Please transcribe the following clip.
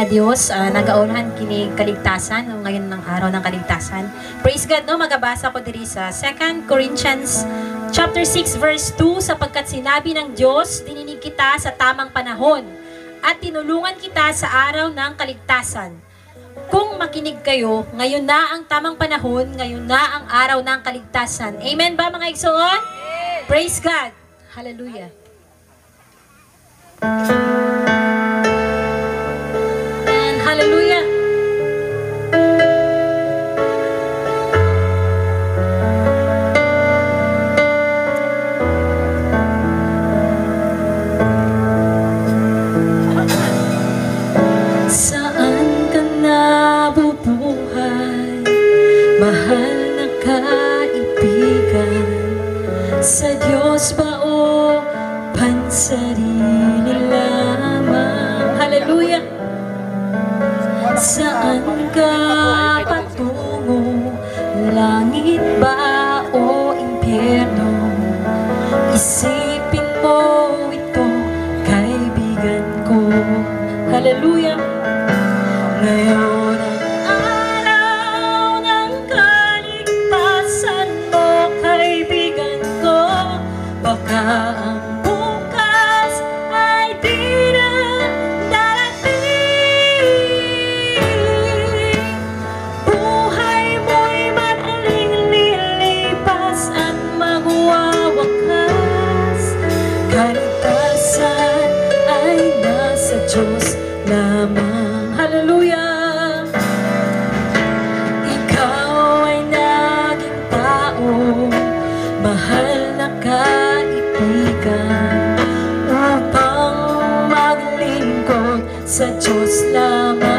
nga Dios, nagaunahan kini kaligtasan ngayon ng araw ng kaligtasan. Praise God, no? Magabasa ko diri sa 2 Corinthians chapter 6 verse 2, sapagkat sinabi ng Diyos, dininig kita sa tamang panahon at tinulungan kita sa araw ng kaligtasan. Kung makinig kayo, ngayon na ang tamang panahon, ngayon na ang araw ng kaligtasan. Amen ba mga igsoon? Praise God. Hallelujah. And hallelujah. Saan ka nabubuhay, mahal na kaibigan? Sa Diyos ba o pansarili lamang? Hallelujah! Saan ka patungo? Langit ba o impyerno? Isipin mo ito, kaibigan ko. Hallelujah! Ngayon ang araw ng kaligtasan mo, kaibigan ko. Baka ang bukas ay di na darating. Buhay mo'y madaling lilipas at magwawakas. Kaligtasan ay nasa Diyos lamang. Hallelujah! Ikaw ay naging tao, mahal na kaibigan, upang maglingkod sa Diyos lamang.